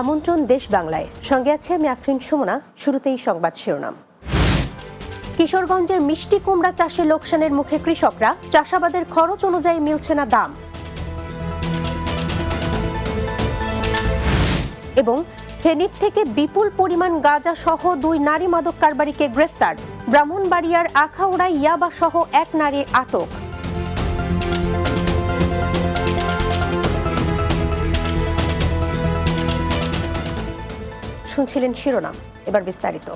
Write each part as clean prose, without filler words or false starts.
আমন্ত্রণ দেশ বাংলায়, সঙ্গে আছে আমি আফরিন সুমনা। শুরুতেই সংবাদ শিরোনাম। কিশোরগঞ্জে মিষ্টি কুমড়া চাষে লোকসানের মুখে কৃষকরা, চাষাবাদের খরচ অনুযায়ী মিলছে না দাম। এবং ফেনীর থেকে বিপুল পরিমাণ গাঁজা সহ 2 নারী মাদক কারবারিকে গ্রেফতার। ব্রাহ্মণবাড়িয়ার আখাউড়ায় ইয়াবা সহ 1 নারী আটক। শুনছিলেন শিরোনাম, এবার বিস্তারিত।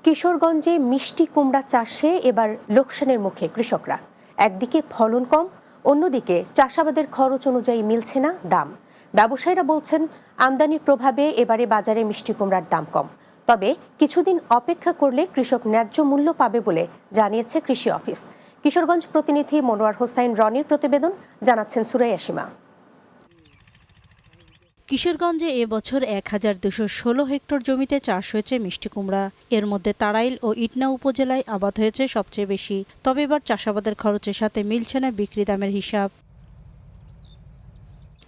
কিশোরগঞ্জে মিষ্টি কুমড়া চাষে এবার লোকসানের মুখে কৃষকরা। একদিকে ফলন কম, অন্যদিকে চাষাবাদের খরচ অনুযায়ী মিলছে না দাম। ব্যবসায়ীরা বলছেন আমদানির প্রভাবে এবারে বাজারে মিষ্টি কুমড়ার দাম কম, তবে কিছুদিন অপেক্ষা করলে কৃষক ন্যায্য মূল্য পাবে বলে জানিয়েছে কৃষি অফিস। কিশোরগঞ্জ প্রতিনিধি মনোয়ার হোসাইন রনির প্রতিবেদন, জানাচ্ছেন সুরাইয়া সীমা। কিশোরগঞ্জে এবছর 1216 হেক্টর জমিতে চাষ হয়েছে মিষ্টি কুমড়া। এর মধ্যে তাড়াইল ও ইটনা উপজেলায় আবাদ হয়েছে সবচেয়ে বেশি। তবে এবার চাষাবাদের খরচের সাথে মিলছে না বিক্রি দামের হিসাব।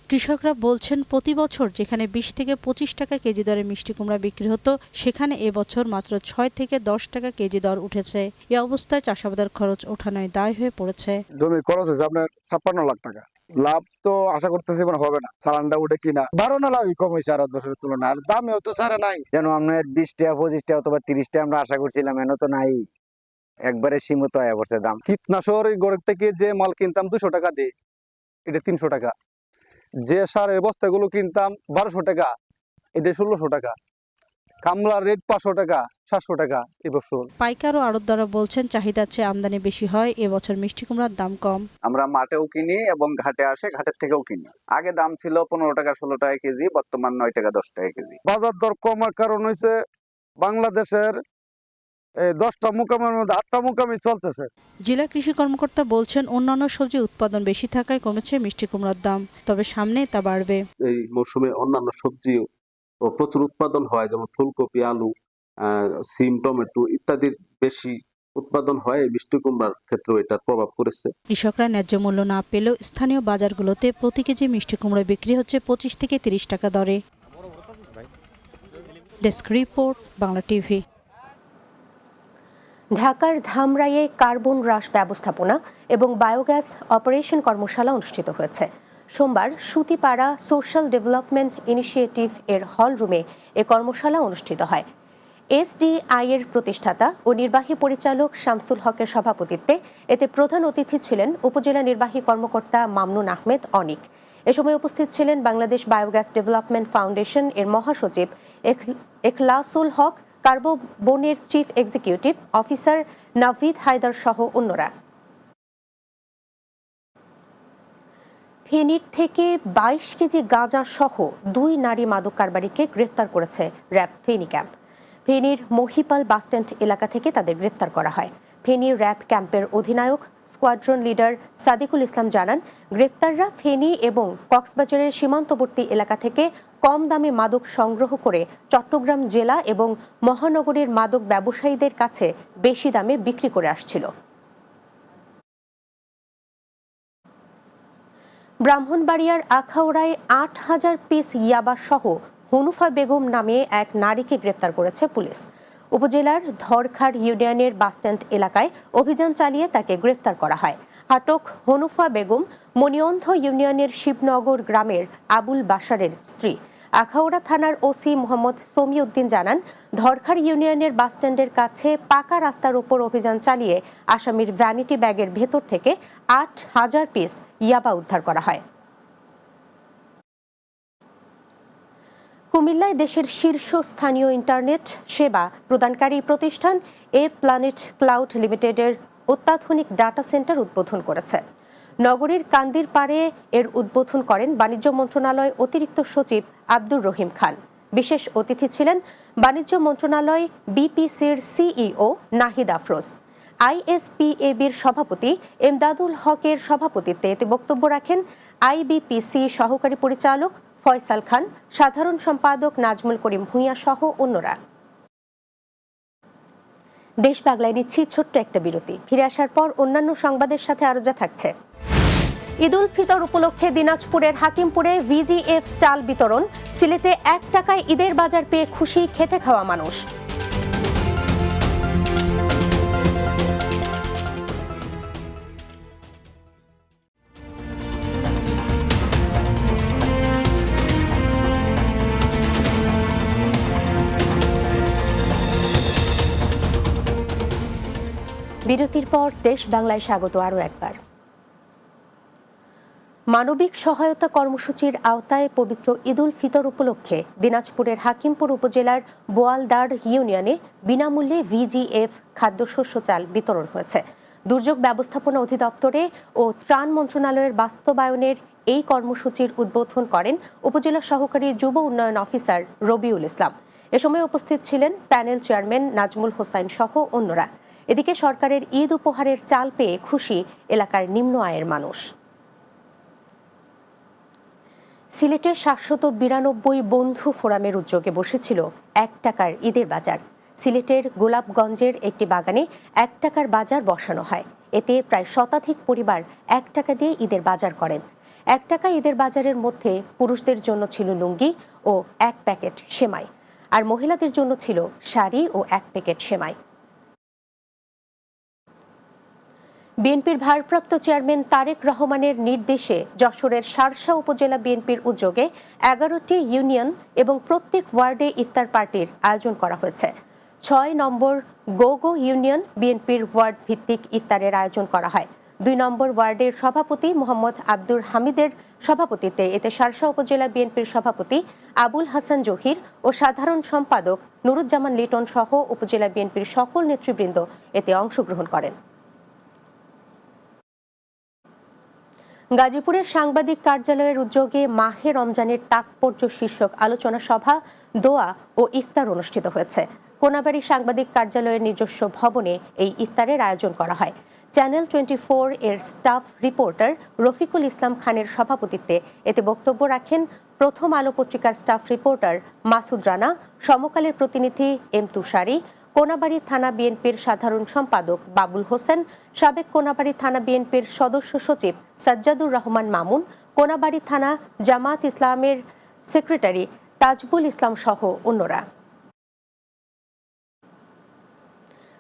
কৃষকরা বলছেন প্রতি বছর যেখানে 20 থেকে 25 টাকা কেজি দরে মিষ্টি কুমড়া বিক্রি হতো, সেখানে এবছর মাত্র 6 থেকে 10 টাকা কেজি দর উঠেছে। এ অবস্থায় চাষাবাদের খরচ ওঠানোয় দায় হয়ে পড়েছে। জমির খরচ হয়েছে আপনার 56 লাখ টাকা। লাভ তো আশা করতেছি মানে হবে না, চালানটা উঠে কিনা ধারণা লাভই কম হয়েছে আর বছরের তুলনায়, আর দামেও তো ছাড়ে নাই। যেন আপনার 20 টাকা 25 টাকা অথবা 30 টাকা আমরা আশা করছিলাম, এনে তো নাই, একবারে সীমিত হয়ে পড়ছে দাম। কীটনাশক গড়ের থেকে যে মাল কিনতাম 200 টাকা দিয়ে, এটা 300 টাকা। যে সারের বস্তাগুলো কিনতাম 1200 টাকা, এটা 1600 টাকা। কামলার রেট 500 টাকা, 700 টাকা এবছর। পাইকার ও আড়তদাররা বলছেন চাহিদার চেয়ে আমদানি বেশি হয়, এবছর মিষ্টি কুমড়ার দাম কম। আমরা মাঠেও কিনি এবং ঘাটে আসে, ঘাটের থেকেও কিনি। আগে দাম ছিল 15 টাকা 16 টাকা কেজি, বর্তমান 9 টাকা 10 টাকা কেজি। বাজার দর কমার কারণ হয়েছে বাংলাদেশের 10টা মুকামের মধ্যে 8টা মুকামই চলতেছে। জেলা কৃষি কর্মকর্তা বলছেন অন্যান্য সবজি উৎপাদন বেশি থাকায় কমেছে মিষ্টি কুমড়ার দাম, তবে সামনে তা বাড়বে। এই মৌসুমে অন্যান্য সবজি প্রচুর উৎপাদন হয়, যেমন ফুলকপি, আলু, সিম, টমেটো ইত্যাদির বেশি উৎপাদন হয়। মিষ্টি কুমড়ার ক্ষেত্রেও এটার প্রভাব পড়েছে। কৃষকরা ন্যায্য মূল্য না পেলেও স্থানীয় বাজারগুলোতে প্রতি কেজি মিষ্টি কুমড়া বিক্রি হচ্ছে 25 থেকে 30 টাকা দরে। Desk report, Bangla TV. ঢাকার ধামরাইয়ে কার্বন হ্রাস ব্যবস্থাপনা এবং বায়োগ্যাস অপারেশন কর্মশালা অনুষ্ঠিত হয়েছে। সোমবার সুতিপাড়া সোশ্যাল ডেভেলপমেন্ট ইনিশিয়েটিভ এর হল রুমে এ কর্মশালা অনুষ্ঠিত হয়। এসডিআই এর প্রতিষ্ঠাতা ও নির্বাহী পরিচালক শামসুল হকের সভাপতিত্বে এতে প্রধান অতিথি ছিলেন উপজেলা নির্বাহী কর্মকর্তা মামনুন আহমেদ অনিক। এ সময় উপস্থিত ছিলেন বাংলাদেশ বায়োগ্যাস ডেভেলপমেন্ট ফাউন্ডেশন এর মহাসচিব এখলাসুল হক, কার্বোনের chief executive officer Navid Haider সহ অন্যরা। ফেনীর থেকে 22 কেজি গাঁজা সহ 2 নারী মাদক কারবারিকে গ্রেফতার করেছে র্যাব ফেনী ক্যাম্প। ফেনীর মহিপাল বাসস্ট্যান্ড এলাকা থেকে তাদের গ্রেফতার করা হয়। ফেনীর র্যাব ক্যাম্পের অধিনায়ক স্কোয়াড্রন লিডার সাদিকুল ইসলাম জানান, গ্রেফতাররা ফেনী এবং কক্সবাজারের সীমান্তবর্তী এলাকা থেকে কম দামে মাদক সংগ্রহ করে চট্টগ্রাম জেলা এবং মহানগরীর মাদক ব্যবসায়ীদের কাছে বেশি দামে বিক্রি করে আসছিল। ব্রাহ্মণবাড়িয়ার আখাউড়ায় 8000 পিস ইয়াবা সহ হনুফা বেগম নামে এক নারীকে গ্রেফতার করেছে পুলিশ। উপজেলার ধরখার ইউনিয়নের বাসস্ট্যান্ড এলাকায় অভিযান চালিয়ে তাকে গ্রেফতার করা হয়। আটক হনুফা বেগম মনিয়ন্ধ ইউনিয়নের শিবনগর গ্রামের আবুল বাশারের স্ত্রী। আখাউড়া থানার ওসি মোহাম্মদ সমিউদ্দিন জানান, ধরখার ইউনিয়নের বাসস্ট্যান্ডের কাছে পাকা রাস্তার উপর অভিযান চালিয়ে আসামির ভ্যানিটি ব্যাগের ভেতর থেকে 8000 পিস ইয়াবা উদ্ধার করা হয়। কুমিল্লায় দেশের শীর্ষস্থানীয় ইন্টারনেট সেবা প্রদানকারী প্রতিষ্ঠান এ প্ল্যানেট ক্লাউড লিমিটেডের অত্যাধুনিক ডাটা সেন্টার উদ্বোধন করেছে। নগরীর কান্দির পাড়ে এর উদ্বোধন করেন বাণিজ্য মন্ত্রণালয় অতিরিক্ত সচিব আব্দুর রহিম খান। বিশেষ অতিথি ছিলেন বাণিজ্য মন্ত্রণালয় বিপিসির সিইও নাহিদ আফরোজ। আইএসপিএবির সভাপতি এমদাদুল হকের সভাপতিত্বে এতে বক্তব্য রাখেন আইবিপিসি সহকারী পরিচালক ফয়সাল খান, সাধারণ সম্পাদক নাজমুল করিম ভূঁইয়া সহ অন্যরা। দেশ বাংলায় নিচ্ছি ছোট্ট একটা বিরতি। ফিরে আসার পর অন্যান্য সংবাদের সাথে আরো যা থাকছে। ঈদুল ফিতর উপলক্ষে দিনাজপুরের হাকিমপুরে ভিজিএফ চাল বিতরণ। সিলেটে 1 টাকায় ঈদের বাজার পেয়ে খুশি খেটে খাওয়া মানুষ। বিরতির পর দেশ বাংলায় স্বাগত আরও একবার। মানবিক সহায়তা কর্মসূচির আওতায় পবিত্র ঈদুল ফিতর উপলক্ষে দিনাজপুরের হাকিমপুর উপজেলার বোয়ালদার ইউনিয়নে বিনামূল্যে ভিজিএফ খাদ্যশস্য চাল বিতরণ হয়েছে। দুর্যোগ ব্যবস্থাপনা অধিদপ্তরে ও ত্রাণ মন্ত্রণালয়ের বাস্তবায়নের এই কর্মসূচির উদ্বোধন করেন উপজেলা সহকারী যুব উন্নয়ন অফিসার রবিউল ইসলাম। এ সময় উপস্থিত ছিলেন প্যানেল চেয়ারম্যান নাজমুল হোসাইন সহ অন্যরা। এদিকে সরকারের ঈদ উপহারের চাল পেয়ে খুশি এলাকার নিম্ন আয়ের মানুষ। সিলেটের 792 বন্ধু ফোরামের উদ্যোগে বসেছিল 1 টাকার ঈদের বাজার। সিলেটের গোলাপগঞ্জের একটি বাগানে 1 টাকার বাজার বসানো হয়। এতে প্রায় শতাধিক পরিবার 1 টাকা দিয়ে ঈদের বাজার করেন। 1 টাকা ঈদের বাজারের মধ্যে পুরুষদের জন্য ছিল লুঙ্গি ও 1 প্যাকেট সেমাই, আর মহিলাদের জন্য ছিল শাড়ি ও 1 প্যাকেট সেমাই। বিএনপির ভারপ্রাপ্ত চেয়ারম্যান তারেক রহমানের নির্দেশে যশোরের শার্শা উপজেলা বিএনপির উদ্যোগে 11টি ইউনিয়ন এবং প্রত্যেক ওয়ার্ডে ইফতার পার্টির আয়োজন করা হয়েছে। 6 নম্বর গোগো ইউনিয়ন বিএনপির ওয়ার্ড ভিত্তিক ইফতারের আয়োজন করা হয়। 2 নম্বর ওয়ার্ডের সভাপতি মোহাম্মদ আব্দুর হামিদের সভাপতিত্বে এতে শার্শা উপজেলা বিএনপির সভাপতি আবুল হাসান জহির ও সাধারণ সম্পাদক নুরুজ্জামান লিটন সহ উপজেলা বিএনপির সকল নেতৃবৃন্দ এতে অংশগ্রহণ করেন। গাজীপুরের সাংবাদিক কার্যালয়ের উদ্যোগে মাহে রমজানের তাৎপর্য শীর্ষক আলোচনা সভা, দোয়া ও ইফতার অনুষ্ঠিত হয়েছে। কোনাবাড়ী সাংবাদিক কার্যালয়ের নিজস্ব ভবনে এই ইফতারের আয়োজন করা হয়। চ্যানেল 24 এর স্টাফ রিপোর্টার রফিকুল ইসলাম খানের সভাপতিত্বে এতে বক্তব্য রাখেন প্রথম আলো পত্রিকার স্টাফ রিপোর্টার মাসুদ রানা, সমকালের প্রতিনিধি এম তুষারি, কোনাবাড়ী থানা বিএনপির সাধারণ সম্পাদক বাবুল হোসেন, সাবেক কোনাবাড়ী থানা বিএনপির সদস্য সচিব সাজ্জাদুর রহমান মামুন, কোনাবাড়ী থানা জামাত ইসলামের সেক্রেটারি তাজবুল ইসলাম সহ অন্যরা।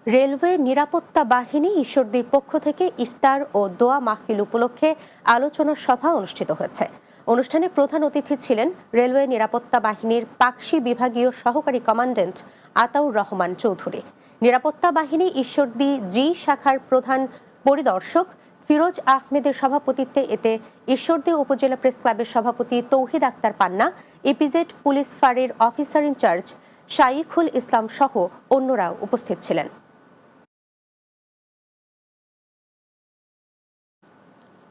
রেলওয়ে নিরাপত্তা বাহিনী ঈশ্বরদীর পক্ষ থেকে ইফতার ও দোয়া মাহফিল উপলক্ষে আলোচনা সভা অনুষ্ঠিত হয়েছে। অনুষ্ঠানে প্রধান অতিথি ছিলেন রেলওয়ে নিরাপত্তা বাহিনীর পাকশি বিভাগীয় সহকারী কমান্ড্যান্ট আতাউর রহমান চৌধুরী। নিরাপত্তা বাহিনী ঈশ্বরদী জি শাখার প্রধান পরিদর্শক ফিরোজ আহমেদের সভাপতিত্বে এতে ঈশ্বরদী উপজেলা প্রেস ক্লাবের সভাপতি তৌহিদ আক্তার পান্না, ইপিজেড পুলিশ ফাঁড়ির অফিসার ইনচার্জ শাইখুল ইসলাম সহ অন্যরা উপস্থিত ছিলেন।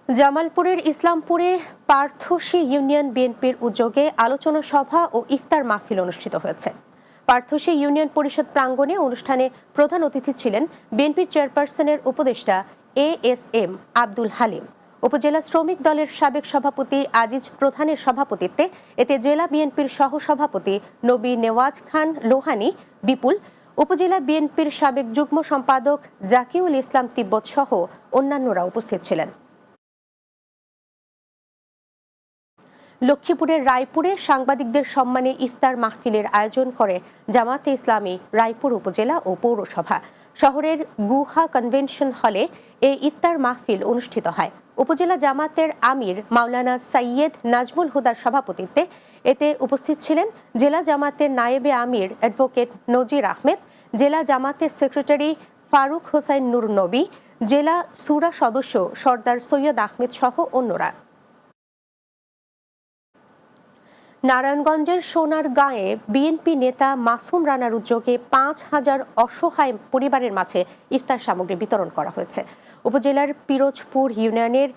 জামালপুরের ইসলামপুরে পার্থসী ইউনিয়ন বিএনপির উদ্যোগে আলোচনা সভা ও ইফতার মাহফিল অনুষ্ঠিত হয়েছে। পার্থসী ইউনিয়ন পরিষদ প্রাঙ্গণে অনুষ্ঠানে প্রধান অতিথি ছিলেন বিএনপির চেয়ারপারসনের উপদেষ্টা ASM আব্দুল হালিম। উপজেলা শ্রমিক দলের সাবেক সভাপতি আজিজ প্রধানের সভাপতিত্বে এতে জেলা বিএনপির সহসভাপতি নবী নেওয়াজ খান লোহানী বিপুল, উপজেলা বিএনপির সাবেক যুগ্ম সম্পাদক জাকিউল ইসলাম তিব্বত সহ অন্যান্যরা উপস্থিত ছিলেন। লক্ষ্মীপুরের রায়পুরে সাংবাদিকদের সম্মানে ইফতার মাহফিলের আয়োজন করে জামাতে ইসলামী রায়পুর উপজেলা ও পৌরসভা। শহরের গুহা কনভেনশন হলে এই ইফতার মাহফিল অনুষ্ঠিত হয়। উপজেলা জামাতের আমির মাওলানা সৈয়দ নাজমুল হুদার সভাপতিত্বে এতে উপস্থিত ছিলেন জেলা জামাতের নায়েবে আমির অ্যাডভোকেট নজির আহমেদ, জেলা জামাতের সেক্রেটারি ফারুক হোসাইন নূর নবী, জেলা সুরা সদস্য সর্দার সৈয়দ আহমেদ সহ অন্যরা। নারায়ণগঞ্জের সোনারগাঁয়ে বিএনপি নেতা মাসুম রানার উদ্যোগে 5,000 অসহায় পরিবারের মাঝে ইফতার সামগ্রী বিতরণ করা হয়েছে। উপজেলার পিরোজপুর ইউনিয়নের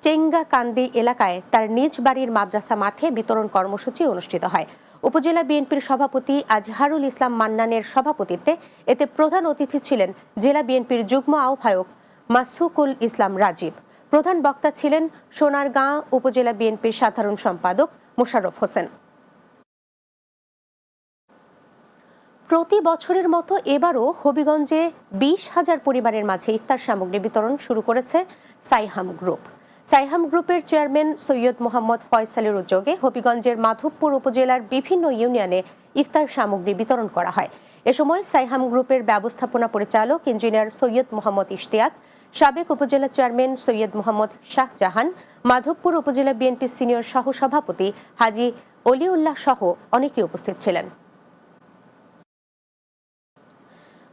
চেঙ্গাকান্দি এলাকায় তার নিজ বাড়ির মাদ্রাসা মাঠে বিতরণ কর্মসূচি অনুষ্ঠিত হয়। উপজেলা বিএনপির সভাপতি আজহারুল ইসলাম মান্নানের সভাপতিত্বে এতে প্রধান অতিথি ছিলেন জেলা বিএনপির যুগ্ম আহ্বায়ক মাসুকুল ইসলাম রাজীব। প্রধান বক্তা ছিলেন সোনারগাঁ উপজেলা বিএনপির সাধারণ সম্পাদক মোশাররফ হোসেন। প্রতি বছরের মতো এবারও হবিগঞ্জে 20,000 পরিবারের মাঝে ইফতার সামগ্রী বিতরণ শুরু করেছে সাইহাম গ্রুপ। সাইহাম গ্রুপের চেয়ারম্যান সৈয়দ মোহাম্মদ ফয়সালের উদ্যোগে হবিগঞ্জের মাধবপুর উপজেলার বিভিন্ন ইউনিয়নে ইফতার সামগ্রী বিতরণ করা হয়। এ সময় সাইহাম গ্রুপের ব্যবস্থাপনা পরিচালক ইঞ্জিনিয়ার সৈয়দ মোহাম্মদ ইশতিয়াক, সাবেক উপজেলা চেয়ারম্যান সৈয়দ মোহাম্মদ শাহজাহান, মাধবপুর উপজেলা বিএনপি সিনিয়র সহসভাপতি হাজী অলিউল্লাহ সহ অনেকে উপস্থিত ছিলেন।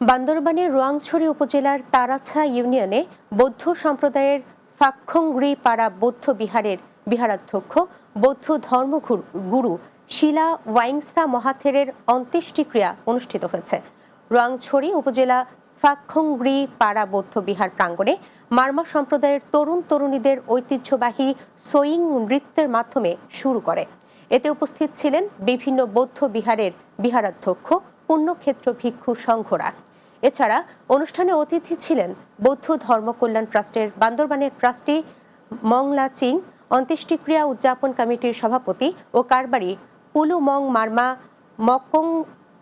বান্দরবানের রোয়াংছড়ি উপজেলার তারাছা ইউনিয়নে বৌদ্ধ সম্প্রদায়ের ফাক্ষংগ্রি পাড়া বৌদ্ধ বিহারের বিহারাধ্যক্ষ বৌদ্ধ ধর্মগুরু শিলা ওয়াইংসা মহাথেরের অন্ত্যেষ্টিক্রিয়া অনুষ্ঠিত হয়েছে। রোয়াংছড়ি উপজেলা ফাক্ষংগ্রি পাড়া বৌদ্ধ বিহার প্রাঙ্গণে মারমা সম্প্রদায়ের তরুণ তরুণীদের ঐতিহ্যবাহী সোয়িং নৃত্যের মাধ্যমে শুরু করে। এতে উপস্থিত ছিলেন বিভিন্ন বৌদ্ধ বিহারের বিহারাধ্যক্ষ, পুণ্যক্ষেত্র ভিক্ষু সংঘরা। এছাড়া অনুষ্ঠানে অতিথি ছিলেন বৌদ্ধ ধর্মকল্যাণ ট্রাস্টের বান্দরবানের ট্রাস্টি মংলা চিং, অন্ত্যেষ্টিক্রিয়া উদযাপন কমিটির সভাপতি ও কারবারি পুলু মং মারমা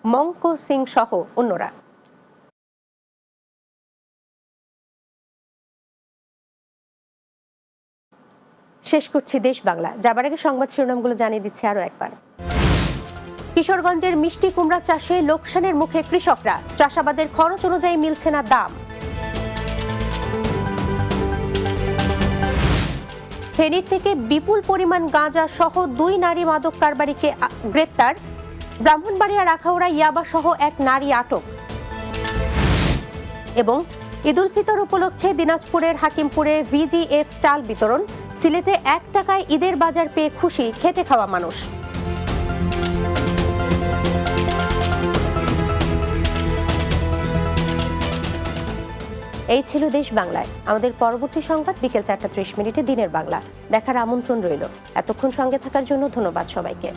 মঙ্কো সিং সহ অন্যরা। শেষ করছি দেশ বাংলা। যাবার আগে সংবাদ শিরোনামগুলো জানিয়ে দিচ্ছে আরো একবার। কিশোরগঞ্জের মিষ্টি কুমড়া চাষে লোকসানের মুখে কৃষকরা, চাষাবাদের খরচ অনুযায়ী মিলছে না দাম। ফেনী থেকে বিপুল পরিমাণ গাঁজা সহ 2 নারী মাদক কারবারিকে গ্রেপ্তার। ব্রাহ্মণবাড়িয়ার আখাউড়া ইয়াবা সহ এক নারী আটক। এবং ঈদ উল ফিতর উপলক্ষে দিনাজপুরের হাকিমপুরে ভিজিএফ চাল বিতরণ। সিলেটে 1 টাকায় ঈদের বাজার পেয়ে খুশি খেটে খাওয়া মানুষ। এই ছিল দেশ বাংলায়। আমাদের পরবর্তী সংবাদ বিকেল 4:30 দিনের বাংলা দেখার আমন্ত্রণ রইল। এতক্ষণ সঙ্গে থাকার জন্য ধন্যবাদ সবাইকে।